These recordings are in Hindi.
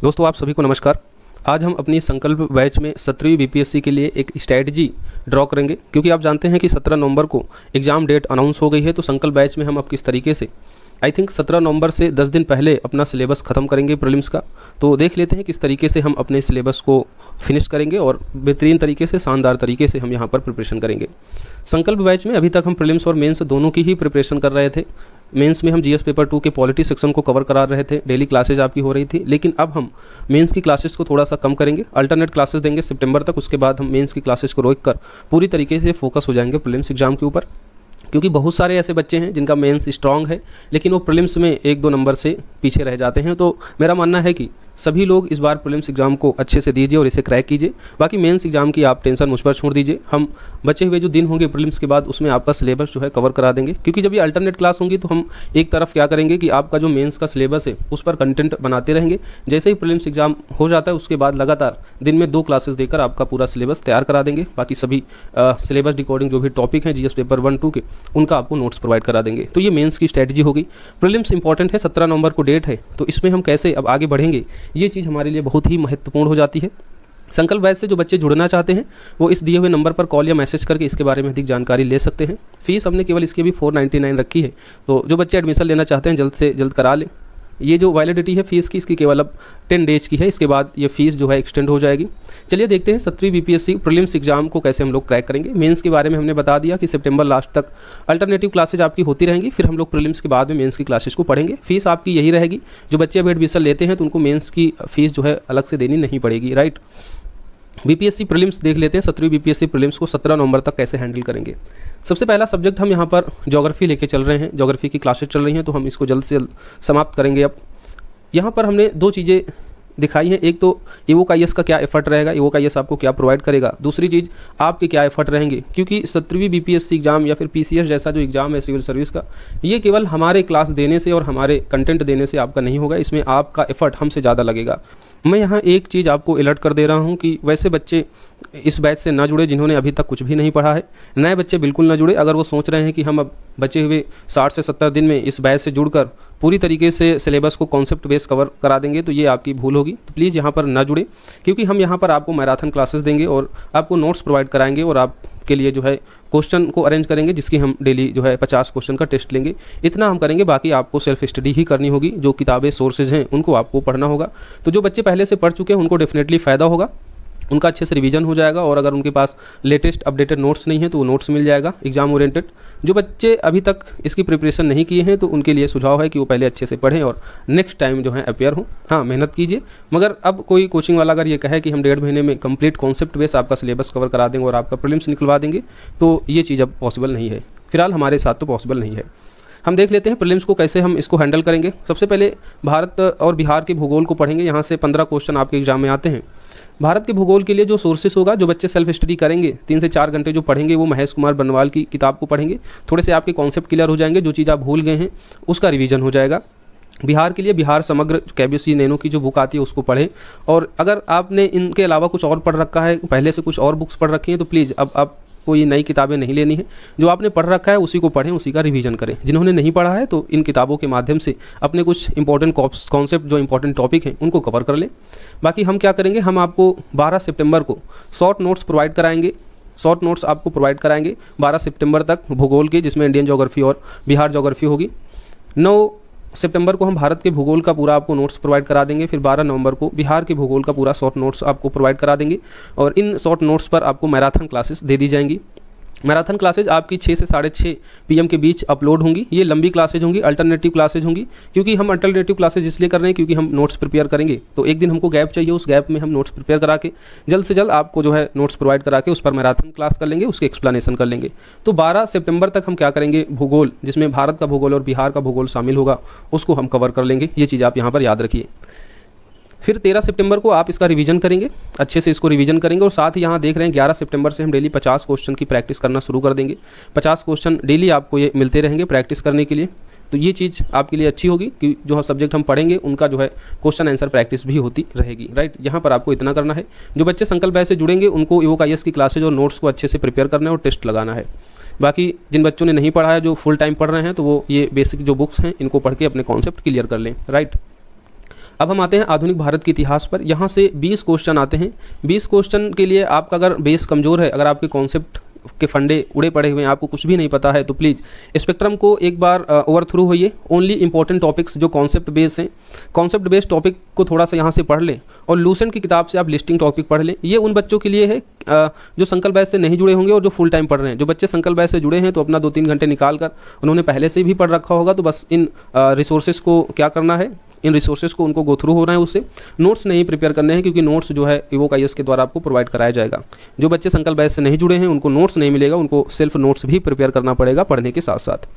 दोस्तों आप सभी को नमस्कार। आज हम अपनी संकल्प बैच में 17वीं बीपीएससी के लिए एक स्ट्रैटेजी ड्रॉ करेंगे, क्योंकि आप जानते हैं कि 17 नवंबर को एग्ज़ाम डेट अनाउंस हो गई है। तो संकल्प बैच में हम अब किस तरीके से आई थिंक 17 नवंबर से 10 दिन पहले अपना सिलेबस ख़त्म करेंगे प्रीलिम्स का। तो देख लेते हैं किस तरीके से हम अपने सिलेबस को फिनिश करेंगे और बेहतरीन तरीके से, शानदार तरीके से हम यहाँ पर प्रिपरेशन करेंगे। संकल्प बैच में अभी तक हम प्रीलिम्स और मेंस दोनों की ही प्रिपरेशन कर रहे थे। मेंस में हम जीएस पेपर 2 के पॉलिटी सेक्शन को कवर करा रहे थे, डेली क्लासेज आपकी हो रही थी। लेकिन अब हम मेंस की क्लासेस को थोड़ा सा कम करेंगे, अल्टरनेट क्लासेस देंगे सितंबर तक। उसके बाद हम मेंस की क्लासेस को रोक कर पूरी तरीके से फोकस हो जाएंगे प्रीलिम्स एग्जाम के ऊपर, क्योंकि बहुत सारे ऐसे बच्चे हैं जिनका मेंस स्ट्रांग है लेकिन वो प्रीलिम्स में 1-2 नंबर से पीछे रह जाते हैं। तो मेरा मानना है कि सभी लोग इस बार प्रीलिम्स एग्जाम को अच्छे से दीजिए और इसे क्रैक कीजिए। बाकी मेंस एग्जाम की आप टेंशन मुझ पर छोड़ दीजिए। हम बचे हुए जो दिन होंगे प्रीलिम्स के बाद उसमें आपका सिलेबस जो है कवर करा देंगे, क्योंकि जब ये अल्टरनेट क्लास होंगी तो हम एक तरफ क्या करेंगे कि आपका जो मेंस का सिलेबस है उस पर कंटेंट बनाते रहेंगे। जैसे ही प्रीलिम्स एग्जाम हो जाता है उसके बाद लगातार दिन में 2 क्लासेस देकर आपका पूरा सिलेबस तैयार करा देंगे। बाकी सभी सिलेबस डिकोडिंग जो भी टॉपिक हैं जीएस पेपर 1-2 के, उनका आपको नोट्स प्रोवाइड करा देंगे। तो ये मेंस की स्ट्रैटेजी होगी। प्रीलिम्स इंपॉर्टेंट है, 17 नवंबर को डेट है, तो इसमें हम कैसे अब आगे बढ़ेंगे ये चीज़ हमारे लिए बहुत ही महत्वपूर्ण हो जाती है। संकल्प बैच से जो बच्चे जुड़ना चाहते हैं वो इस दिए हुए नंबर पर कॉल या मैसेज करके इसके बारे में अधिक जानकारी ले सकते हैं। फीस हमने केवल इसकी भी 499 रखी है, तो जो बच्चे एडमिशन लेना चाहते हैं जल्द से जल्द करा लें। ये जो वैलिडिटी है फीस की, इसकी केवल अब 10 डेज की है, इसके बाद ये फीस जो है एक्सटेंड हो जाएगी। चलिए देखते हैं 17वीं बीपीएससी प्रीलिम्स एग्जाम को कैसे हम लोग क्रैक करेंगे। मेंस के बारे में हमने बता दिया कि सितंबर लास्ट तक अल्टरनेटिव क्लासेज आपकी होती रहेंगी, फिर हम लोग प्रीलिम्स के बाद में मेंस की क्लासेज को पढ़ेंगे। फीस आपकी यही रहेगी। जो बच्चे अब एडमिशन लेते हैं तो उनको मेंस की फीस जो है अलग से देनी नहीं पड़ेगी, राइट। बीपीएससी प्रीलिम्स देख लेते हैं, 17वीं बीपीएससी प्रीलिम्स को 17 नवंबर तक कैसे हैंडल करेंगे। सबसे पहला सब्जेक्ट हम यहाँ पर ज्योग्राफी लेके चल रहे हैं। ज्योग्राफी की क्लासेज चल रही हैं तो हम इसको जल्द से जल्द समाप्त करेंगे। अब यहाँ पर हमने 2 चीज़ें दिखाई हैं। एक तो EVOK-IS का क्या एफर्ट रहेगा, EVOK-IS आपको क्या प्रोवाइड करेगा। दूसरी चीज़ आपके क्या एफर्ट रहेंगे, क्योंकि 17वीं बीपीएससी एग्जाम या फिर PCS जैसा जो एग्ज़ाम है सिविल सर्विस का, ये केवल हमारे क्लास देने से और हमारे कंटेंट देने से आपका नहीं होगा। इसमें आपका एफर्ट हमसे ज़्यादा लगेगा। मैं यहाँ एक चीज़ आपको अलर्ट कर दे रहा हूँ कि वैसे बच्चे इस बैच से ना जुड़े जिन्होंने अभी तक कुछ भी नहीं पढ़ा है। नए बच्चे बिल्कुल ना जुड़े। अगर वो सोच रहे हैं कि हम अब बचे हुए 60 से 70 दिन में इस बैच से जुड़कर पूरी तरीके से सिलेबस को कॉन्सेप्ट बेस कवर करा देंगे, तो ये आपकी भूल होगी। तो प्लीज़ यहाँ पर ना जुड़े, क्योंकि हम यहाँ पर आपको मैराथन क्लासेस देंगे और आपको नोट्स प्रोवाइड कराएंगे और आपके लिए जो है क्वेश्चन को अरेंज करेंगे, जिसकी हम डेली जो है 50 क्वेश्चन का टेस्ट लेंगे। इतना हम करेंगे, बाकी आपको सेल्फ स्टडी ही करनी होगी। जो किताबें सोर्सेज हैं उनको आपको पढ़ना होगा। तो जो बच्चे पहले से पढ़ चुके हैं उनको डेफिनेटली फ़ायदा होगा, उनका अच्छे से रिवीजन हो जाएगा। और अगर उनके पास लेटेस्ट अपडेटेड नोट्स नहीं है तो वो नोट्स मिल जाएगा एग्जाम ओरिएंटेड। जो बच्चे अभी तक इसकी प्रिपरेशन नहीं किए हैं तो उनके लिए सुझाव है कि वो पहले अच्छे से पढ़ें और नेक्स्ट टाइम जो है अपेयर हो। हाँ, मेहनत कीजिए। मगर अब कोई कोचिंग वाला अगर ये कहे कि हम 1.5 महीने में कंप्लीट कॉन्सेप्ट बेस आपका सिलेबस कवर करा देंगे और आपका प्रीलिम्स निकलवा देंगे, तो ये चीज़ अब पॉसिबल नहीं है। फिलहाल हमारे साथ तो पॉसिबल नहीं है। हम देख लेते हैं प्रीलिम्स को कैसे हम इसको हैंडल करेंगे। सबसे पहले भारत और बिहार के भूगोल को पढ़ेंगे। यहाँ से 15 क्वेश्चन आपके एग्जाम में आते हैं। भारत के भूगोल के लिए जो सोर्सेस होगा, जो बच्चे सेल्फ स्टडी करेंगे 3 से 4 घंटे जो पढ़ेंगे, वो महेश कुमार बनवाल की किताब को पढ़ेंगे। थोड़े से आपके कॉन्सेप्ट क्लियर हो जाएंगे, जो चीज़ आप भूल गए हैं उसका रिवीजन हो जाएगा। बिहार के लिए बिहार समग्र KBC नैनो की जो बुक आती है उसको पढ़ें। और अगर आपने इनके अलावा कुछ और पढ़ रखा है, पहले से कुछ और बुक्स पढ़ रखी हैं, तो प्लीज़ अब आप कोई नई किताबें नहीं लेनी है। जो आपने पढ़ रखा है उसी को पढ़ें, उसी का रिवीजन करें। जिन्होंने नहीं पढ़ा है तो इन किताबों के माध्यम से अपने कुछ इंपॉर्टेंट कॉन्सेप्ट, जो इंपॉर्टेंट टॉपिक हैं, उनको कवर कर लें। बाकी हम क्या करेंगे, हम आपको 12 सितंबर को शॉर्ट नोट्स प्रोवाइड कराएंगे। शॉर्ट नोट्स आपको प्रोवाइड कराएंगे 12 सितंबर तक भूगोल के, जिसमें इंडियन ज्योग्राफी और बिहार ज्योग्राफी होगी। 9 सितंबर को हम भारत के भूगोल का पूरा आपको नोट्स प्रोवाइड करा देंगे। फिर 12 नवंबर को बिहार के भूगोल का पूरा शॉर्ट नोट्स आपको प्रोवाइड करा देंगे। और इन शॉर्ट नोट्स पर आपको मैराथन क्लासेस दे दी जाएंगी। मैराथन क्लासेज आपकी 6 से 6:30 PM के बीच अपलोड होंगी। ये लंबी क्लासेज होंगी, अल्टरनेटिव क्लासेज होंगी। क्योंकि हम अल्टरनेटिव क्लासेज इसलिए कर रहे हैं क्योंकि हम नोट्स प्रिपेयर करेंगे, तो एक दिन हमको गैप चाहिए। उस गैप में हम नोट्स प्रिपेयर करा के जल्द से जल्द आपको जो है नोट्स प्रोवाइड करा के उस पर मैराथन क्लास कर लेंगे, उसके एक्सप्लेनेशन कर लेंगे। तो 12 सितंबर तक हम क्या करेंगे, भूगोल, जिसमें भारत का भूगोल और बिहार का भूगोल शामिल होगा, उसको हम कवर कर लेंगे। ये चीज़ आप यहाँ पर याद रखिए। फिर 13 सितंबर को आप इसका रिवीजन करेंगे, अच्छे से इसको रिवीजन करेंगे। और साथ ही यहाँ देख रहे हैं 11 सितंबर से हम डेली 50 क्वेश्चन की प्रैक्टिस करना शुरू कर देंगे। 50 क्वेश्चन डेली आपको ये मिलते रहेंगे प्रैक्टिस करने के लिए। तो ये चीज़ आपके लिए अच्छी होगी कि जो सब्जेक्ट हम पढ़ेंगे उनका जो है क्वेश्चन आंसर प्रैक्टिस भी होती रहेगी, राइट। यहाँ पर आपको इतना करना है। जो बच्चे संकल्प बैच से जुड़ेंगे उनको EVOK-IS की क्लासेज और नोट्स को अच्छे से प्रिपेयर करना है और टेस्ट लगाना है। बाकी जिन बच्चों ने नहीं पढ़ा है, जो फुल टाइम पढ़ रहे हैं, तो वो ये बेसिक जो बुक्स हैं इनको पढ़ के अपने कॉन्सेप्ट क्लियर कर लें, राइट। अब हम आते हैं आधुनिक भारत के इतिहास पर। यहाँ से 20 क्वेश्चन आते हैं। 20 क्वेश्चन के लिए आपका अगर बेस कमज़ोर है, अगर आपके कॉन्सेप्ट के फंडे उड़े पड़े हुए हैं, आपको कुछ भी नहीं पता है, तो प्लीज़ स्पेक्ट्रम को एक बार ओवर थ्रू होइए। ओनली इंपॉर्टेंट टॉपिक्स जो कॉन्सेप्ट बेस हैं, कॉन्सेप्ट बेस्ड टॉपिक को थोड़ा सा यहाँ से पढ़ लें और लूसेंट की किताब से आप लिस्टिंग टॉपिक पढ़ लें। ये उन बच्चों के लिए है जो संकल्प बैच से नहीं जुड़े होंगे और जो फुल टाइम पढ़ रहे हैं। जो बच्चे संकल्प बैच से जुड़े हैं तो अपना 2-3 घंटे निकाल कर, उन्होंने पहले से भी पढ़ रखा होगा, तो बस इन रिसोर्सेज को क्या करना है, इन रिसोर्सेज को उनको गो थ्रू हो रहे हैं। उससे नोट्स नहीं प्रिपेयर करने हैं, क्योंकि नोट्स जो है इवोक IAS के द्वारा आपको प्रोवाइड कराया जाएगा। जो बच्चे संकल्प बैच से नहीं जुड़े हैं उनको नोट्स नहीं मिलेगा, उनको सेल्फ नोट्स भी प्रिपेयर करना पड़ेगा पढ़ने के साथ साथ।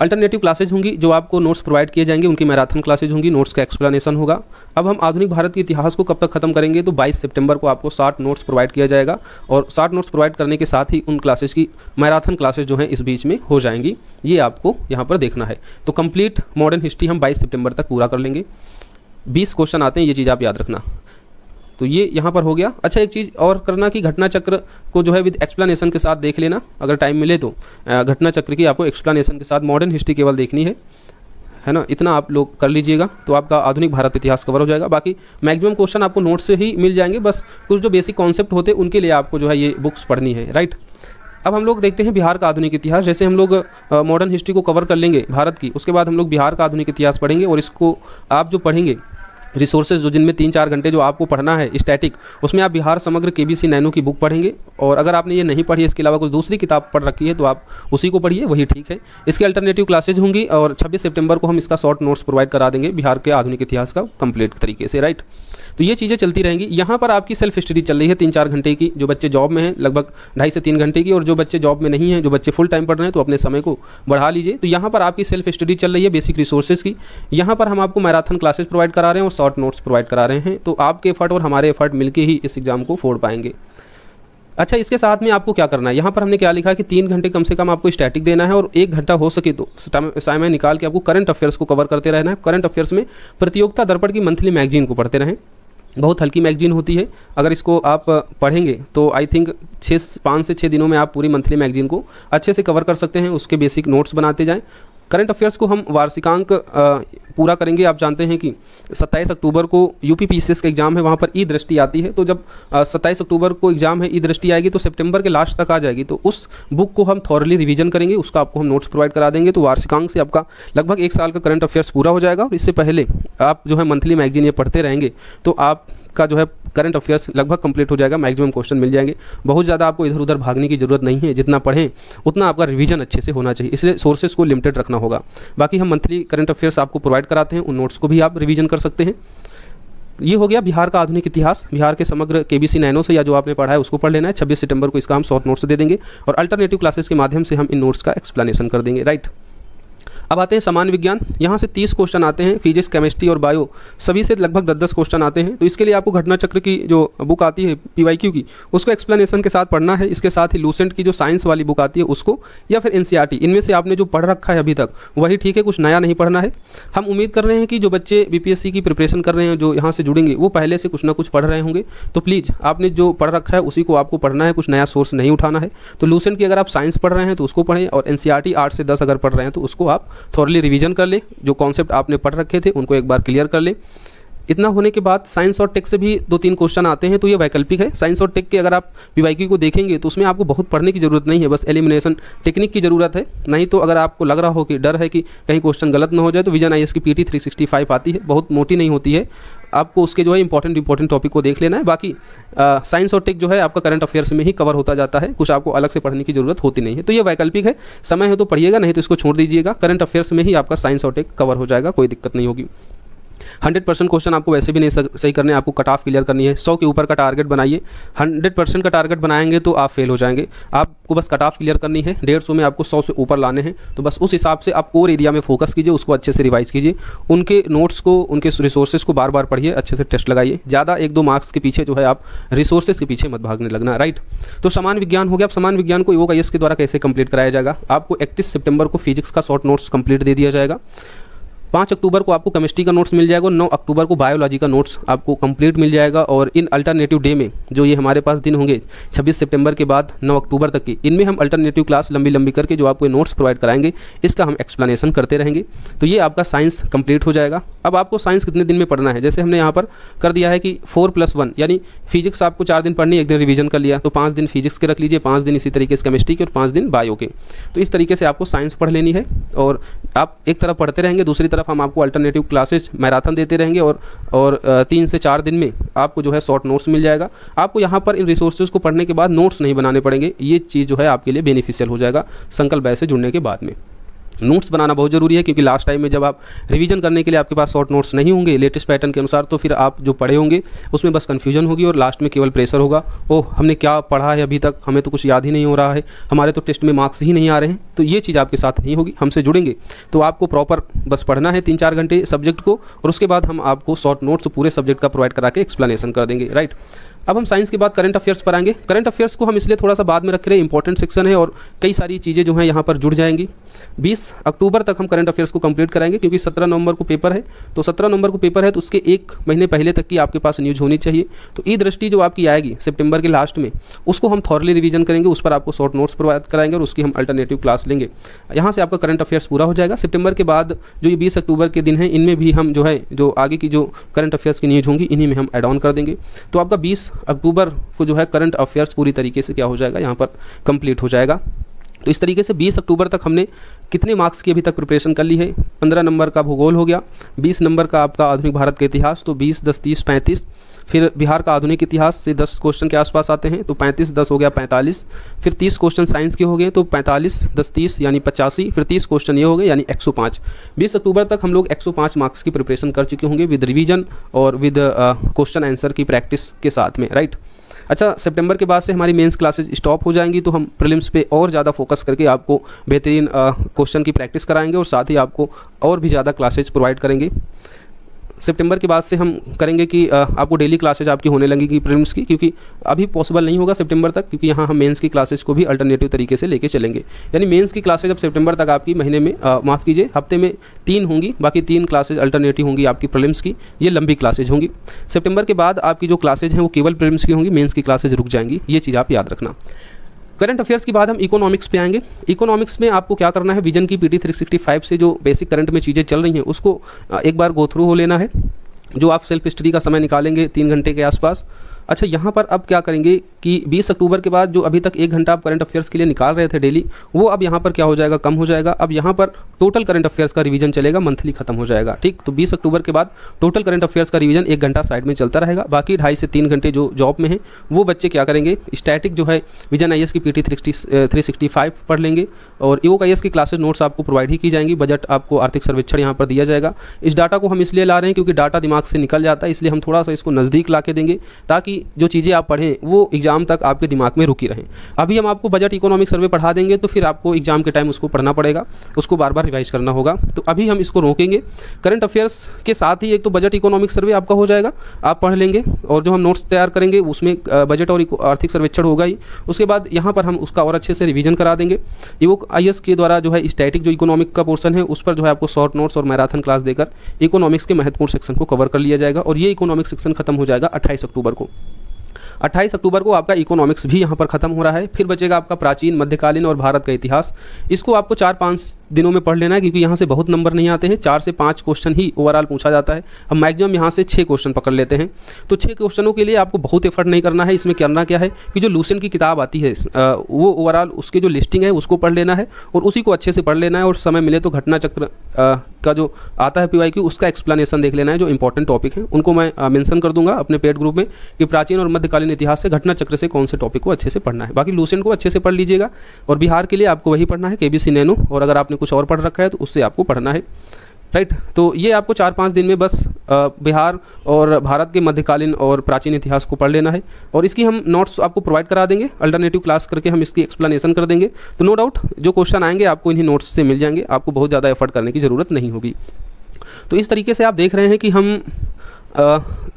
अल्टरनेटिव क्लासेज होंगी जो आपको नोट्स प्रोवाइड किए जाएंगे, उनकी मैराथन क्लासेज होंगी, नोट्स का एक्सप्लेनेशन होगा। अब हम आधुनिक भारत के इतिहास को कब तक खत्म करेंगे, तो 22 सितंबर को आपको 60 नोट्स प्रोवाइड किया जाएगा और 60 नोट्स प्रोवाइड करने के साथ ही उन क्लासेज की मैराथन क्लासेज जो हैं इस बीच में हो जाएंगी। ये आपको यहाँ पर देखना है। तो कंप्लीट मॉडर्न हिस्ट्री हम 22 सितंबर तक पूरा कर लेंगे। 20 क्वेश्चन आते हैं, ये चीज़ आप याद रखना। तो ये यहाँ पर हो गया। अच्छा, एक चीज़ और करना कि घटना चक्र को जो है विद एक्सप्लेनेशन के साथ देख लेना, अगर टाइम मिले तो। घटना चक्र की आपको एक्सप्लेनेशन के साथ मॉडर्न हिस्ट्री केवल देखनी है ना, इतना आप लोग कर लीजिएगा तो आपका आधुनिक भारत इतिहास कवर हो जाएगा। बाकी मैक्सिमम क्वेश्चन आपको नोट से ही मिल जाएंगे, बस कुछ जो बेसिक कॉन्सेप्ट होते हैं उनके लिए आपको जो है ये बुक्स पढ़नी है, राइट। अब हम लोग देखते हैं बिहार का आधुनिक इतिहास। जैसे हम लोग मॉडर्न हिस्ट्री को कवर कर लेंगे भारत की, उसके बाद हम लोग बिहार का आधुनिक इतिहास पढ़ेंगे। और इसको आप जो पढ़ेंगे रिसोर्सेज जो जिनमें 3-4 घंटे जो आपको पढ़ना है स्टैटिक, उसमें आप बिहार समग्र KBC नैनो की बुक पढ़ेंगे। और अगर आपने ये नहीं पढ़ी, इसके अलावा कुछ दूसरी किताब पढ़ रखी है, तो आप उसी को पढ़िए, वही ठीक है। इसके अल्टरनेटिव क्लासेज होंगी और 26 सितंबर को हम इसका शॉर्ट नोट्स प्रोवाइड करा देंगे बिहार के आधुनिक इतिहास का कंप्लीट तरीके से, राइट। तो ये चीज़ें चलती रहेंगी। यहाँ पर आपकी सेल्फ स्टडी चल रही है 3-4 घंटे की, जो बच्चे जॉब में हैं लगभग 2.5 से 3 घंटे की, और जो बच्चे जॉब में नहीं हैं, जो बच्चे फुल टाइम पढ़ रहे हैं, तो अपने समय को बढ़ा लीजिए। तो यहाँ पर आपकी सेल्फ स्टडी चल रही है बेसिक रिसोर्सेज की। यहाँ पर हम आपको मैराथन क्लासेस प्रोवाइड करा रहे हैं और शॉर्ट नोट्स प्रोवाइड करा रहे हैं। तो आपके एफर्ट और हमारे एफर्ट मिलकर ही इस एग्जाम को फोड़ पाएंगे। अच्छा, इसके साथ में आपको क्या करना है, यहाँ पर हमने क्या लिखा है कि 3 घंटे कम से कम आपको स्टैटिक देना है और 1 घंटा हो सके तो समय निकाल के आपको करंट अफेयर्स को कवर करते रहना है। करंट अफेयर्स में प्रतियोगिता दर्पण की मंथली मैगजीन को पढ़ते रहें। बहुत हल्की मैगजीन होती है, अगर इसको आप पढ़ेंगे तो आई थिंक 5 से 6 दिनों में आप पूरी मंथली मैगजीन को अच्छे से कवर कर सकते हैं। उसके बेसिक नोट्स बनाते जाएं। करंट अफेयर्स को हम वार्षिकांक पूरा करेंगे। आप जानते हैं कि 27 अक्टूबर को UPPCS का एग्जाम है, वहाँ पर ई दृष्टि आती है। तो जब 27 अक्टूबर को एग्जाम है, ई दृष्टि आएगी तो सितंबर के लास्ट तक आ जाएगी। तो उस बुक को हम थॉरली रिवीजन करेंगे, उसका आपको हम नोट्स प्रोवाइड करा देंगे। तो वार्षिकांक से आपका लगभग 1 साल का करंट अफेयर्स पूरा हो जाएगा। और इससे पहले आप जो है मंथली मैगजीन ये पढ़ते रहेंगे तो आपका जो है करंट अफेयर्स लगभग कंप्लीट हो जाएगा, मैक्सिमम क्वेश्चन मिल जाएंगे। बहुत ज़्यादा आपको इधर उधर भागने की जरूरत नहीं है, जितना पढ़ें उतना आपका रिवीजन अच्छे से होना चाहिए, इसलिए सोर्सेज को लिमिटेड रखना होगा। बाकी हम मंथली करंट अफेयर्स आपको प्रोवाइड कराते हैं, उन नोट्स को भी आप रिवीजन कर सकते हैं। ये हो गया बिहार का आधुनिक इतिहास। बिहार के समग्र KBC नैनो से या जो आपने पढ़ा है उसको पढ़ लेना है। 26 सितंबर को इसका हम शॉर्ट नोट्स दे देंगे और अल्टरनेटिव क्लासेस के माध्यम से हम इन नोट्स का एक्सप्लेनेशन कर देंगे, राइट। अब आते हैं सामान्य विज्ञान। यहाँ से 30 क्वेश्चन आते हैं, फिजिक्स, केमिस्ट्री और बायो सभी से लगभग 10-10 क्वेश्चन आते हैं। तो इसके लिए आपको घटना चक्र की जो बुक आती है PYQ की, उसको एक्सप्लेनेशन के साथ पढ़ना है। इसके साथ ही लूसेंट की जो साइंस वाली बुक आती है उसको, या फिर NCERT, इनमें से आपने जो पढ़ रखा है अभी तक वही ठीक है, कुछ नया नहीं पढ़ना है। हम उम्मीद कर रहे हैं कि जो बच्चे BPSC की प्रिपरेशन कर रहे हैं, जो यहाँ से जुड़ेंगे, वो पहले से कुछ ना कुछ पढ़ रहे होंगे। तो प्लीज़ आपने जो पढ़ रखा है उसी को आपको पढ़ना है, कुछ नया सोर्स नहीं उठाना है। तो लूसेंट की अगर आप साइंस पढ़ रहे हैं तो उसको पढ़ें, और NCERT 8 से 10 अगर पढ़ रहे हैं तो उसको आप थॉरली रिवीजन कर ले। जो कॉन्सेप्ट आपने पढ़ रखे थे उनको एक बार क्लियर कर ले। इतना होने के बाद साइंस और टेक से भी 2-3 क्वेश्चन आते हैं, तो ये वैकल्पिक है। साइंस और टेक के अगर आप PYQ को देखेंगे तो उसमें आपको बहुत पढ़ने की ज़रूरत नहीं है, बस एलिमिनेशन टेक्निक की ज़रूरत है। नहीं तो अगर आपको लग रहा हो कि डर है कि कहीं क्वेश्चन गलत ना हो जाए, तो विजन IAS की PT 365 आती है, बहुत मोटी नहीं होती है। आपको उसके जो है इंपॉर्टेंट टॉपिक को देख लेना है। बाकी साइंस और टेक जो है आपका करंट अफेयर्स में ही कवर होता जाता है, कुछ आपको अलग से पढ़ने की ज़रूरत होती नहीं है। तो ये वैकल्पिक है, समय है तो पढ़िएगा, नहीं तो इसको छोड़ दीजिएगा। करंट अफेयर्स में ही आपका साइंस और टेक कवर हो जाएगा, कोई दिक्कत नहीं होगी। 100% क्वेश्चन आपको वैसे भी नहीं सही करने, आपको कट ऑफ क्लियर करनी है। 100 के ऊपर का टारगेट बनाइए। 100% का टारगेट बनाएंगे तो आप फेल हो जाएंगे। आपको बस कट ऑफ क्लियर करनी है, 150 में आपको 100 से ऊपर लाने हैं। तो बस उस हिसाब से आप कोर एरिया में फोकस कीजिए, उसको अच्छे से रिवाइज कीजिए, उनके नोट्स को, उनके रिसोर्सेज को बार बार पढ़िए, अच्छे से टेस्ट लगाइए। ज़्यादा 1-2 मार्क्स के पीछे जो है आप रिसोर्सेज के पीछे मत भागने लगना, राइट। तो सामान्य विज्ञान हो गया। अब सामान्य विज्ञान को इवोक IAS के द्वारा कैसे कंप्लीट कराया जाएगा। आपको 31 सितंबर को फिजिक्स का शॉर्ट नोट्स कंप्लीट दे दिया जाएगा। 5 अक्टूबर को आपको केमिस्ट्री का नोट्स मिल जाएगा और 9 अक्टूबर को बायोलॉजी का नोट्स आपको कंप्लीट मिल जाएगा। और इन अल्टरनेटिव डे में जो ये हमारे पास दिन होंगे 26 सितंबर के बाद 9 अक्टूबर तक की, इनमें हम अल्टरनेटिव क्लास लंबी करके जो आपको नोट्स प्रोवाइड कराएंगे इसका हम एक्सप्लेनेशन करते रहेंगे। तो ये आपका साइंस कंप्लीट हो जाएगा। अब आपको साइंस कितने दिन में पढ़ना है, जैसे हमने यहाँ पर कर दिया है कि 4+1, यानी फिजिक्स आपको 4 दिन पढ़नी, 1 दिन रिवीजन कर लिया, तो 5 दिन फिजिक्स के रख लीजिए, 5 दिन इसी तरीके से केमिस्ट्री के और 5 दिन बायो के। तो इस तरीके से आपको साइंस पढ़ लेनी है और आप एक तरफ पढ़ते रहेंगे, दूसरी तरफ हम आपको अल्टरनेटिव क्लासेज मैराथन देते रहेंगे और 3 से 4 दिन में आपको जो है शॉर्ट नोट्स मिल जाएगा। आपको यहाँ पर इन रिसोर्सेज को पढ़ने के बाद नोट्स नहीं बनाने पड़ेंगे। ये चीज़ जो है आपके लिए बेनिफिशियल हो जाएगा संकल्प बैच से जुड़ने के बाद में। नोट्स बनाना बहुत ज़रूरी है, क्योंकि लास्ट टाइम में जब आप रिवीजन करने के लिए आपके पास शॉर्ट नोट्स नहीं होंगे लेटेस्ट पैटर्न के अनुसार, तो फिर आप जो पढ़े होंगे उसमें बस कन्फ्यूजन होगी और लास्ट में केवल प्रेशर होगा, ओह हमने क्या पढ़ा है अभी तक, हमें तो कुछ याद ही नहीं हो रहा है, हमारे तो टेस्ट में मार्क्स ही नहीं आ रहे हैं। तो ये चीज़ आपके साथ नहीं होगी। हमसे जुड़ेंगे तो आपको प्रॉपर बस पढ़ना है 3-4 घंटे सब्जेक्ट को, और उसके बाद हम आपको शॉर्ट नोट्स पूरे सब्जेक्ट का प्रोवाइड करा के एक्सप्लेनेशन कर देंगे, राइट। अब हम साइंस के बाद करंट अफेयर्स पर आएंगे। करंट अफेयर्स को हम इसलिए थोड़ा सा बाद में रख रहे हैं, इंपॉर्टेंट सेक्शन है और कई सारी चीज़ें जो हैं यहाँ पर जुड़ जाएंगी। 20 अक्टूबर तक हम करंट अफेयर्स को कंप्लीट कराएंगे, क्योंकि 17 नवंबर को पेपर है। तो 17 नवंबर को पेपर है तो उसके 1 महीने पहले तक की आपके पास न्यूज़ होनी चाहिए। तो ई दृष्टि जो आपकी आएगी सितंबर के लास्ट में, उसको हम थॉरली रिवीजन करेंगे, उस पर आपको शॉर्ट नोट्स प्रोवाइड कराएंगे और उसकी हम अल्टरनेटिव क्लास लेंगे। यहाँ से आपका करंट अफेयर्स पूरा हो जाएगा। सितंबर के बाद जो ये 20 अक्टूबर के दिन है, इनमें भी हम जो है जो आगे की जो करंट अफेयर्स की न्यूज़ होंगी इन्हीं में हम ऐड ऑन कर देंगे। तो आपका 20 अक्टूबर को जो है करंट अफेयर्स पूरी तरीके से क्या हो जाएगा, यहाँ पर कंप्लीट हो जाएगा। तो इस तरीके से 20 अक्टूबर तक हमने कितने मार्क्स की अभी तक प्रिपरेशन कर ली है। 15 नंबर का भूगोल हो गया, 20 नंबर का आपका आधुनिक भारत का इतिहास, तो 20, 10, 30, 35। फिर बिहार का आधुनिक इतिहास से 10 क्वेश्चन के आसपास आते हैं, तो 35, 10 हो गया 45। फिर 30 क्वेश्चन साइंस के हो गए, तो 45, 10, 30 यानी 85। फिर 30 क्वेश्चन ये हो गए यानी 105। 20 अक्टूबर तक हम लोग 105 मार्क्स की प्रिपरेशन कर चुके होंगे विद रिवीजन और विद क्वेश्चन आंसर की प्रैक्टिस के साथ में, राइट। अच्छा, सितंबर के बाद से हमारी मेंस क्लासेज स्टॉप हो जाएंगी, तो हम प्रीलिम्स पे और ज़्यादा फोकस करके आपको बेहतरीन क्वेश्चन की प्रैक्टिस कराएंगे और साथ ही आपको और भी ज़्यादा क्लासेज प्रोवाइड करेंगे। सितंबर के बाद से हम करेंगे कि आपको डेली क्लासेज आपकी होने लगेगी प्रीलिम्स की, क्योंकि अभी पॉसिबल नहीं होगा सितंबर तक, क्योंकि यहाँ हम मेंस की क्लासेज को भी अल्टरनेटिव तरीके से लेके चलेंगे। यानी मेंस की क्लासेज अब सितंबर तक आपकी महीने में माफ़ कीजिए हफ्ते में 3 होंगी, बाकी 3 क्लासेज अल्टरनेटिव होंगी आपकी प्रीलिम्स की। ये लंबी क्लासेज होंगी। सितंबर के बाद आपकी जो क्लासेज हैं वो केवल प्रीलिम्स की होंगी, मेंस की क्लासेज रुक जाएंगी। ये चीज़ आप याद रखना। करंट अफेयर्स के बाद हम इकोनॉमिक्स पे आएंगे। इकोनॉमिक्स में आपको क्या करना है, विजन की PT 365 से जो बेसिक करंट में चीज़ें चल रही हैं उसको एक बार गो थ्रू हो लेना है, जो आप सेल्फ स्टडी का समय निकालेंगे 3 घंटे के आसपास। अच्छा, यहाँ पर अब क्या करेंगे कि 20 अक्टूबर के बाद जो अभी तक 1 घंटा आप करंट अफेयर्स के लिए निकाल रहे थे डेली, वो अब यहाँ पर क्या हो जाएगा, कम हो जाएगा। अब यहाँ पर टोटल करंट अफेयर्स का रिवीजन चलेगा, मंथली खत्म हो जाएगा, ठीक। तो 20 अक्टूबर के बाद टोटल करंट अफेयर्स का रिवीजन 1 घंटा साइड में चलता रहेगा। बाकी 2.5 से 3 घंटे जो जॉब में है वो बच्चे क्या करेंगे, स्टैटिक जो है विजन IAS की PT 365 पढ़ लेंगे और EVOC IAS की क्लासेज नोट्स आपको प्रोवाइड ही की जाएंगी। बजट आपको आर्थिक सर्वेक्षण यहाँ पर दिया जाएगा। इस डाटा को हम इसलिए ला रहे हैं क्योंकि डाटा दिमाग से निकल जाता है, इसलिए हम थोड़ा सा इसको नज़दीक ला के देंगे ताकि जो चीज़ें आप पढ़ें वो एग्जाम तक आपके दिमाग में रुकी रहें। अभी हम आपको बजट इकोनॉमिक सर्वे पढ़ा देंगे तो फिर आपको एग्जाम के टाइम उसको पढ़ना पड़ेगा, उसको बार बार रिवाइज करना होगा। तो अभी हम इसको रोकेंगे। करंट अफेयर्स के साथ ही एक तो बजट इकोनॉमिक सर्वे आपका हो जाएगा, आप पढ़ लेंगे, और जो हम नोट्स तैयार करेंगे उसमें बजट और आर्थिक सर्वेक्षण होगा ही। उसके बाद यहाँ पर हम उसका और अच्छे से रिवीजन करा देंगे। EVOC IAS के द्वारा जो है स्टैटिक जो इकोनॉमिक का पोर्शन है उस पर जो है आपको शॉर्ट नोट्स और मैराथन क्लास देकर इकोनॉमिक्स के महत्वपूर्ण सेक्शन को कवर कर लिया जाएगा। और ये इकोनॉमिक सेक्शन खत्म हो जाएगा 28 अक्टूबर को। 28 अक्टूबर को आपका इकोनॉमिक्स भी यहाँ पर खत्म हो रहा है। फिर बचेगा आपका प्राचीन, मध्यकालीन और भारत का इतिहास। इसको आपको 4-5 दिनों में पढ़ लेना है, क्योंकि यहाँ से बहुत नंबर नहीं आते हैं। 4 से 5 क्वेश्चन ही ओवरऑल पूछा जाता है। हम मैक्सिमम यहाँ से 6 क्वेश्चन पकड़ लेते हैं। तो 6 क्वेश्चनों के लिए आपको बहुत एफर्ट नहीं करना है। इसमें करना क्या है कि जो लूसेंट की किताब आती है वो ओवरऑल उसके जो लिस्टिंग है उसको पढ़ लेना है और उसी को अच्छे से पढ़ लेना है। और समय मिले तो घटना चक्र का जो आता है PYQ उसका एक्सप्लेनेशन देख लेना है। जो इंपॉर्टेंट टॉपिक है उनको मैं मेंशन कर दूंगा अपने पेड ग्रुप में कि प्राचीन और मध्यकालीन इतिहास से घटना चक्र से कौन से टॉपिक को अच्छे से पढ़ना है। बाकी लूसेंट को अच्छे से पढ़ लीजिएगा। और बिहार के लिए आपको वही पढ़ना है, KBC नैनो, और अगर आपने कुछ और पढ़ रखा है तो उससे आपको पढ़ना है, राइट। तो ये आपको 4-5 दिन में बस बिहार और भारत के मध्यकालीन और प्राचीन इतिहास को पढ़ लेना है। और इसकी हम नोट्स आपको प्रोवाइड करा देंगे, अल्टरनेटिव क्लास करके हम इसकी एक्सप्लेनेशन कर देंगे। तो नो डाउट जो क्वेश्चन आएंगे आपको इन्हीं नोट्स से मिल जाएंगे, आपको बहुत ज़्यादा एफर्ट करने की ज़रूरत नहीं होगी। तो इस तरीके से आप देख रहे हैं कि हम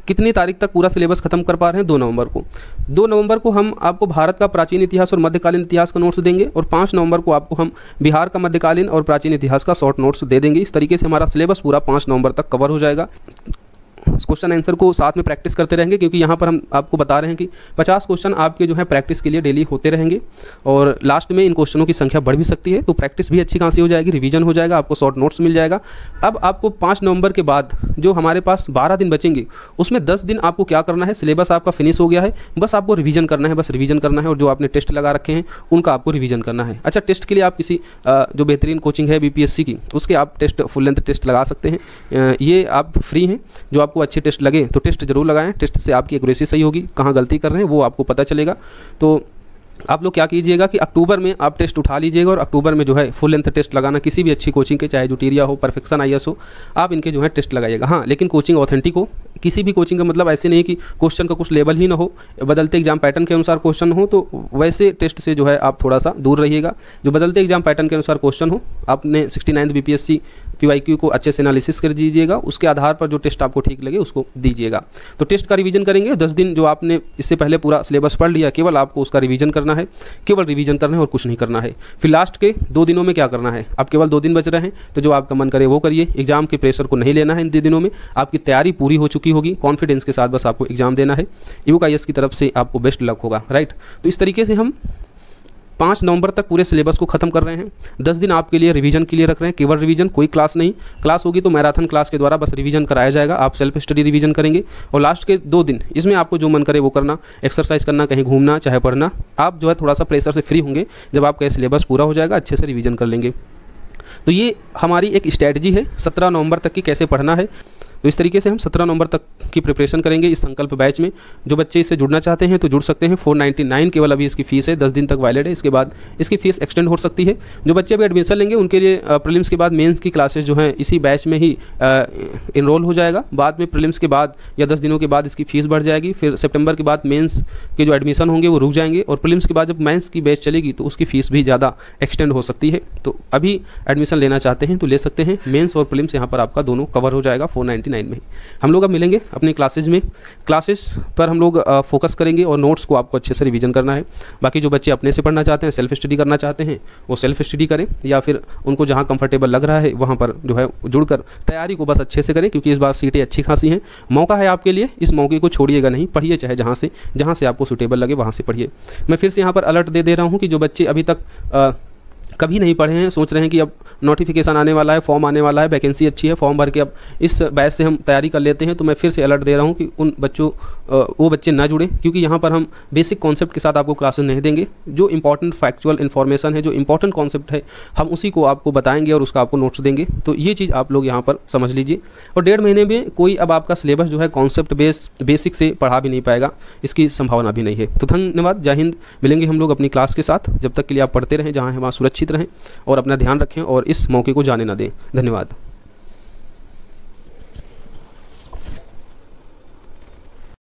कितनी तारीख तक पूरा सिलेबस खत्म कर पा रहे हैं? 2 नवंबर को। 2 नवंबर को हम आपको भारत का प्राचीन इतिहास और मध्यकालीन इतिहास का नोट्स देंगे और 5 नवंबर को आपको हम बिहार का मध्यकालीन और प्राचीन इतिहास का शॉर्ट नोट्स दे देंगे। इस तरीके से हमारा सिलेबस पूरा 5 नवंबर तक कवर हो जाएगा। क्वेश्चन आंसर को साथ में प्रैक्टिस करते रहेंगे, क्योंकि यहाँ पर हम आपको बता रहे हैं कि 50 क्वेश्चन आपके जो है प्रैक्टिस के लिए डेली होते रहेंगे और लास्ट में इन क्वेश्चनों की संख्या बढ़ भी सकती है, तो प्रैक्टिस भी अच्छी खासी हो जाएगी, रिवीजन हो जाएगा, आपको शॉर्ट नोट्स मिल जाएगा। अब आपको 5 नवंबर के बाद जो हमारे पास 12 दिन बचेंगे उसमें 10 दिन आपको क्या करना है, सिलेबस आपका फिनिश हो गया है, बस आपको रिवीजन करना है, बस रिवीजन करना है और जो आपने टेस्ट लगा रखे हैं उनका आपको रिवीजन करना है। अच्छा, टेस्ट के लिए आप किसी जो बेहतरीन कोचिंग है BPSC की, उसके आप टेस्ट फुल लेंथ टेस्ट लगा सकते हैं, ये आप फ्री हैं। जो आपको अच्छे टेस्ट लगे तो टेस्ट जरूर लगाएं, टेस्ट से आपकी एक्यूरेसी सही होगी, कहाँ गलती कर रहे हैं वो आपको पता चलेगा। तो आप लोग क्या कीजिएगा कि अक्टूबर में आप टेस्ट उठा लीजिएगा और अक्टूबर में जो है फुल लेंथ टेस्ट लगाना, किसी भी अच्छी कोचिंग के, चाहे जुटीरिया हो, परफेक्शन IAS हो, आप इनके जो है टेस्ट लगाइएगा। हाँ, लेकिन कोचिंग ऑथेंटिक हो, किसी भी कोचिंग का मतलब ऐसे नहीं कि क्वेश्चन का कुछ लेवल ही ना हो, बदलते एग्जाम पैटर्न के अनुसार क्वेश्चन हो, तो वैसे टेस्ट से जो है आप थोड़ा सा दूर रहिएगा। जो बदलते एग्जाम पैटर्न के अनुसार क्वेश्चन हो, आपने 69 BPSC PYQ को अच्छे से एनालिसिस कर दीजिएगा, उसके आधार पर जो टेस्ट आपको ठीक लगे उसको दीजिएगा। तो टेस्ट का रिवीजन करेंगे, 10 दिन जो आपने इससे पहले पूरा सिलेबस पढ़ लिया, केवल आपको उसका रिवीजन करना है, केवल रिवीजन करना है और कुछ नहीं करना है। फिर लास्ट के 2 दिनों में क्या करना है, अब केवल 2 दिन बच रहे हैं, तो जो आपका मन करे वो करिए। एग्जाम के प्रेशर को नहीं लेना है, इन 2 दिनों में आपकी तैयारी पूरी हो चुकी होगी, कॉन्फिडेंस के साथ बस आपको एग्जाम देना है। ईवोक IAS की तरफ से आपको बेस्ट लक होगा, राइट। तो इस तरीके से हम 5 नवंबर तक पूरे सिलेबस को खत्म कर रहे हैं। 10 दिन आपके लिए रिवीजन के लिए रख रहे हैं, केवल रिवीजन, कोई क्लास नहीं। क्लास होगी तो मैराथन क्लास के द्वारा बस रिवीजन कराया जाएगा, आप सेल्फ स्टडी रिवीजन करेंगे। और लास्ट के 2 दिन इसमें आपको जो मन करे वो करना, एक्सरसाइज करना, कहीं घूमना, चाहे पढ़ना। आप जो है थोड़ा सा प्रेशर से फ्री होंगे जब आपका सिलेबस पूरा हो जाएगा, अच्छे से रिवीजन कर लेंगे। तो ये हमारी एक स्ट्रैटेजी है 17 नवंबर तक की कैसे पढ़ना है। तो इस तरीके से हम 17 नवंबर तक की प्रिपरेशन करेंगे इस संकल्प बैच में। जो बच्चे इससे जुड़ना चाहते हैं तो जुड़ सकते हैं। 499 केवल अभी इसकी फ़ीस है, 10 दिन तक वैलिड है, इसके बाद इसकी फ़ीस एक्सटेंड हो सकती है। जो बच्चे अभी एडमिशन लेंगे उनके लिए प्रीलिम्स के बाद मेंस की क्लासेस जो हैं इसी बैच में ही इनरोल हो जाएगा। बाद में प्रीलिम्स के बाद या 10 दिनों के बाद इसकी फ़ीस बढ़ जाएगी। फिर सितंबर के बाद मेंस के जो एडमिशन होंगे वो रुक जाएंगे और प्रीलिम्स के बाद जब मेंस की बैच चलेगी तो उसकी फ़ीस भी ज़्यादा एक्सटेंड हो सकती है। तो अभी एडमिशन लेना चाहते हैं तो ले सकते हैं। मेंस और प्रीलिम्स यहाँ पर आपका दोनों कवर हो जाएगा 499 में। हम लोग अब मिलेंगे अपनी क्लासेज में। क्लासेस पर हम लोग फोकस करेंगे और नोट्स को आपको अच्छे से रिवीजन करना है। बाकी जो बच्चे अपने से पढ़ना चाहते हैं, सेल्फ स्टडी करना चाहते हैं, वो सेल्फ स्टडी करें, या फिर उनको जहाँ कंफर्टेबल लग रहा है वहाँ पर जो है जुड़कर तैयारी को बस अच्छे से करें, क्योंकि इस बार सीटें अच्छी खासी हैं। मौका है आपके लिए, इस मौके को छोड़िएगा नहीं, पढ़िए, चाहे जहाँ से आपको सूटेबल लगे वहाँ से पढ़िए। मैं फिर से यहाँ पर अलर्ट दे रहा हूँ कि जो बच्चे अभी तक कभी नहीं पढ़े हैं, सोच रहे हैं कि अब नोटिफिकेशन आने वाला है, फॉर्म आने वाला है, वैकेंसी अच्छी है, फॉर्म भर के अब इस बैच से हम तैयारी कर लेते हैं, तो मैं फिर से अलर्ट दे रहा हूं कि उन बच्चों वो बच्चे ना जुड़ें, क्योंकि यहाँ पर हम बेसिक कॉन्सेप्ट के साथ आपको क्लासेस नहीं देंगे। जो इंपॉर्टेंट फैक्चुअल इन्फॉर्मेशन है, जो इंपॉर्टेंट कॉन्सेप्ट है, हम उसी को आपको बताएंगे और उसका आपको नोट्स देंगे। तो ये चीज़ आप लोग यहाँ पर समझ लीजिए। और 1.5 महीने में कोई अब आपका सिलेबस जो है कॉन्सेप्ट बेसिक से पढ़ा भी नहीं पाएगा, इसकी संभावना भी नहीं है। तो धन्यवाद, जय हिंद। मिलेंगे हम लोग अपनी क्लास के साथ। जब तक के लिए आप पढ़ते रहें, जहाँ है वहाँ सुरक्षित रहें और अपना ध्यान रखें और इस मौके को जाने ना दें। धन्यवाद।